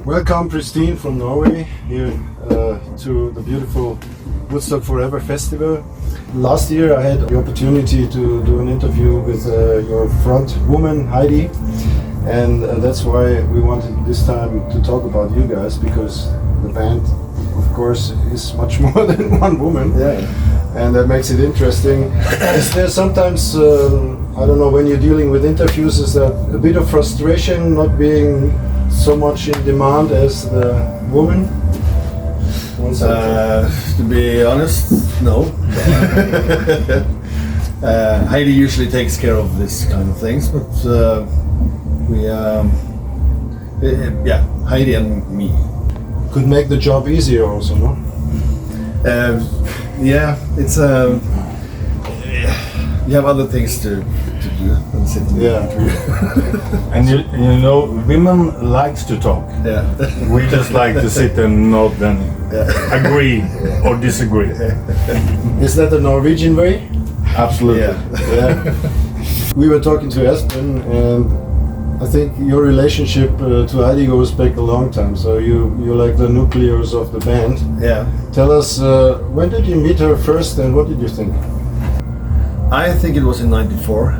Welcome, Pristine from Norway, here to the beautiful Woodstock Forever Festival. Last year I had the opportunity to do an interview with your front woman, Heidi, and that's why we wanted this time to talk about you guys, because the band, of course, is much more than one woman. Yeah. And that makes it interesting. Is there sometimes, I don't know, when you're dealing with interviews, is there a bit of frustration not being so much in demand as the woman? To be honest, no. Heidi usually takes care of this kind of things, but Heidi and me. Could make the job easier also, no? It's you have other things to do than sitting. Yeah. And you know, women likes to talk. Yeah. We just like to sit and nod and agree or disagree. Is that the Norwegian way? Absolutely. Yeah. We were talking to Espen, and I think your relationship to Heidi goes back a long time. So you're like the nucleus of the band. Yeah. Tell us, when did you meet her first, and what did you think? I think it was in '94.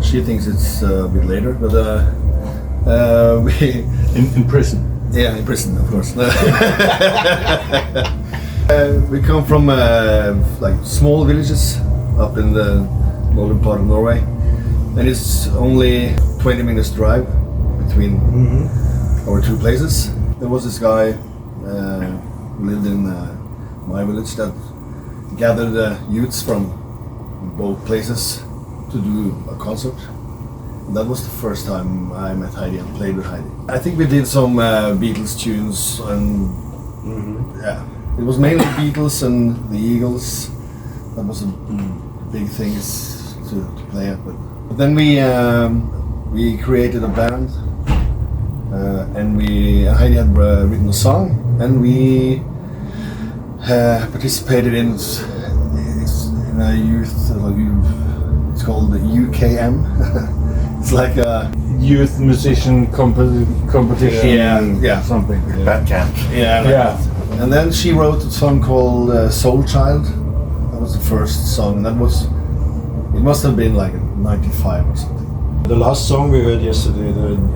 She thinks it's a bit later, but we In prison. Yeah, in prison, of course. We come from like small villages up in the northern part of Norway, and it's only 20 minutes drive between our two places. There was this guy who lived in my village that gathered youths from both places to do a concert. That was the first time I met Heidi and played with Heidi. I think we did some Beatles tunes, and it was mainly Beatles and the Eagles. That was a big things to play at. But then we created a band, and Heidi had written a song, and we participated in a youth. It's called the UKM. It's like a Youth musician competition. Yeah. Something. Band camp. Yeah. And then she wrote a song called Soul Child. That was the first song. It must have been like 95 or something. The last song we heard yesterday,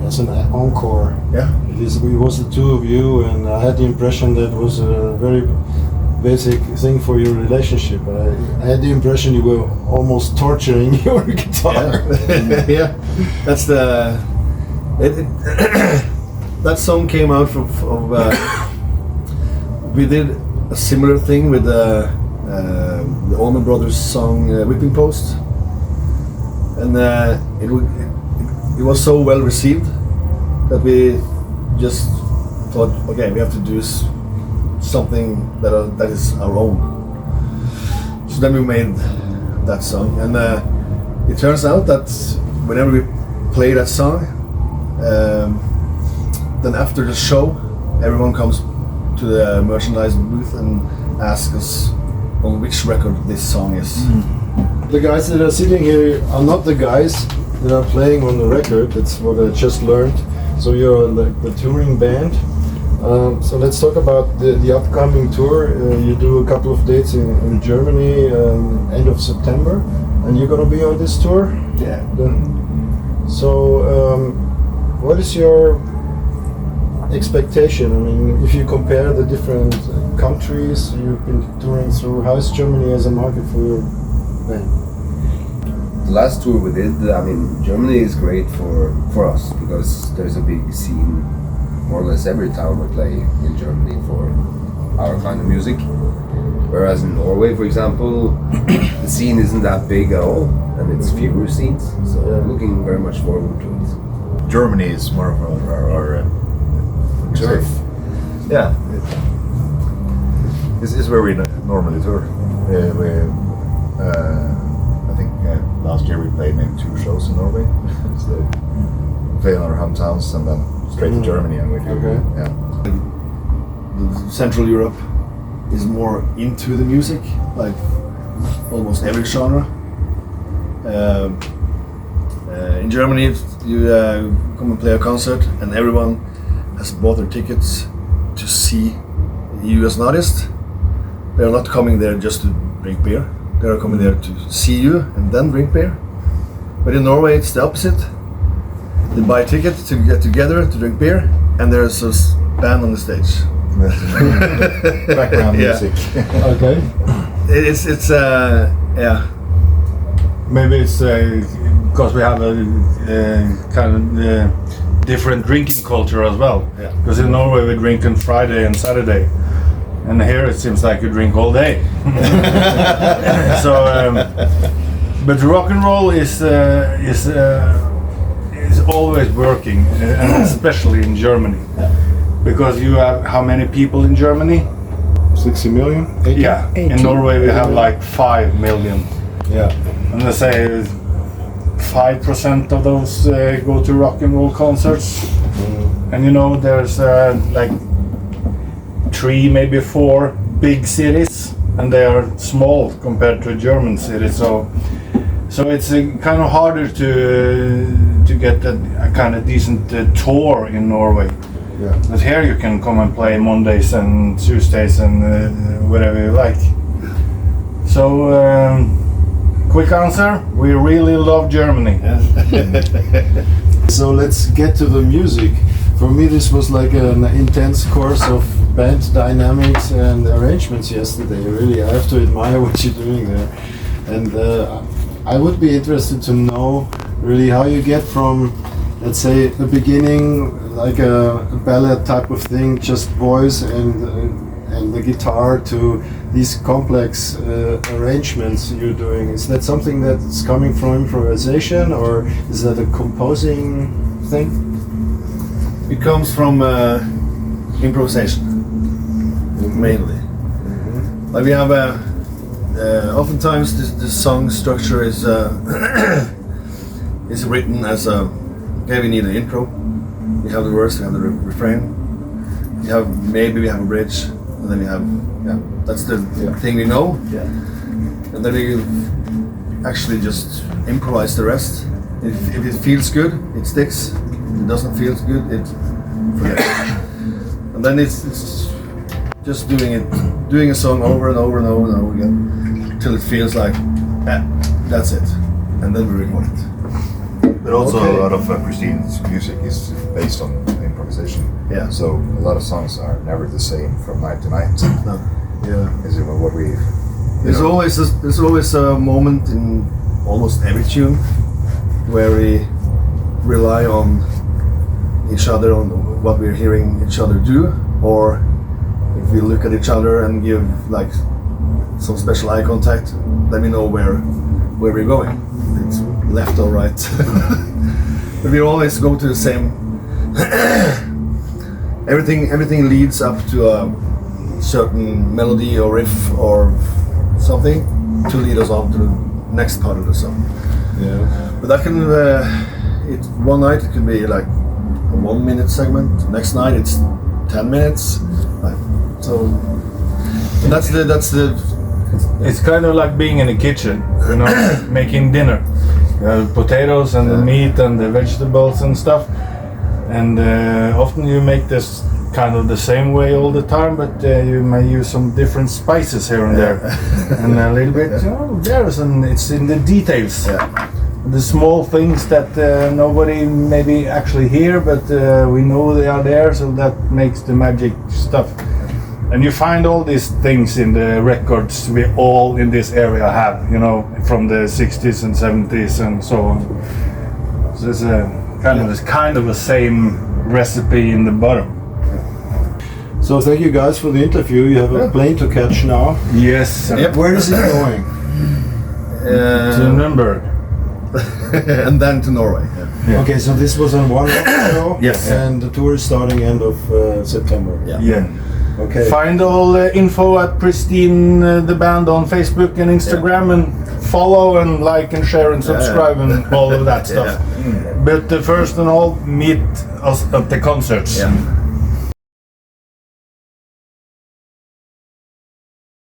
as an encore. Yeah. It was the two of you, and I had the impression that was a very basic thing for your relationship. I had the impression you were almost torturing your guitar. Yeah. That's that song came out of we did a similar thing with the Allman Brothers song Whipping Post, and it was so well received that we just thought, okay, we have to do something that is our own. So then we made that song, and it turns out that whenever we play that song, then after the show, everyone comes to the merchandise booth and asks us on which record this song is. The guys that are sitting here are not the guys that are playing on the record. That's what I just learned. So you're like the touring band. So let's talk about the upcoming tour. You do a couple of dates in Germany, end of September, and you're gonna be on this tour? Yeah. So what is your expectation? I mean, if you compare the different countries you've been touring through, how is Germany as a market for your band? The last tour we did, Germany is great for us because there's a big scene more or less every town we play in Germany for our kind of music. Whereas in Norway, for example, the scene isn't that big at all, and it's fewer scenes. So we're looking very much forward to it. Germany is more of our Turf. Yeah, this is where we normally tour. I think last year we played maybe 2 shows in Norway. So we play in our hometowns and then straight to Germany, and we do. Okay. Yeah. Central Europe is more into the music, like almost every genre. In Germany, you come and play a concert, and everyone has bought their tickets to see you as an artist, they are not coming there just to drink beer. They are coming there to see you and then drink beer. But in Norway it's the opposite. They buy a ticket to get together to drink beer, and there's a band on the stage. Background Yeah. music. Okay. It's yeah. Maybe it's because we have a kind of different drinking culture as well. Yeah. Because in Norway we drink on Friday and Saturday, and here it seems like you drink all day. So, but rock and roll is always working, and especially in Germany, because you have how many people in Germany? 60 million? 80? Yeah. In Norway we have like 5 million. Yeah. And they say 5% of those go to rock and roll concerts. And you know, there's like 3, maybe 4 big cities, and they are small compared to a German city. So it's kind of harder to get a kind of decent tour in Norway. Yeah. But here you can come and play Mondays and Tuesdays and whatever you like. So. Quick answer, we really love Germany. So let's get to the music. For me this was like an intense course of band dynamics and arrangements yesterday. Really, I have to admire what you're doing there. And I would be interested to know really how you get from, let's say, the beginning, like a ballad type of thing, just voice and the guitar, to these complex arrangements you're doing. Is that something that's coming from improvisation, or is that a composing thing? It comes from improvisation, mainly. Like we have oftentimes the song structure is is written as a, okay, we need an intro, we have the verse, we have the refrain, we have a bridge, and then we have, that's the thing we know. Yeah. And then we actually just improvise the rest. If it feels good, it sticks. If it doesn't feel good, it forget. And then it's just doing a song over and over and over and over again till it feels like, that's it. And then we record it. But also Okay. a lot of Pristine's music is based on improvisation. Yeah. So a lot of songs are never the same from night to night. No. Yeah. Is it what we? There's always a moment in almost every tune where we rely on each other, on what we're hearing each other do, or if we look at each other and give like some special eye contact, let me know where we're going. It's left or right. But we always go to the same. Everything leads up to a certain melody or riff or something to lead us on to the next part of the song. Yeah. But that can, one night it can be like a 1 minute segment. Next night it's 10 minutes. Like, so and that's the. It's kind of like being in the kitchen, you know, making dinner. You have potatoes and the meat and the vegetables and stuff. And often you make this kind of the same way all the time, but you may use some different spices here and there. And a little bit, it's in the details. Yeah. The small things that nobody maybe actually hear, but we know they are there, so that makes the magic stuff. And you find all these things in the records we all in this area have, you know, from the 60s and 70s and so on. So it's a kind of the same recipe in the bottom. So thank you guys for the interview. You have a plane to catch now. Yes. Yep. Where is it going? To Nuremberg. And then to Norway. Yeah. Okay, so this was on one show. Yes. And the tour is starting end of September. Yeah. Yeah. Okay. Find all info at Pristine, the band, on Facebook and Instagram, and follow and like and share and subscribe and all of that stuff. Yeah. But first and all, meet us at the concerts. Yeah.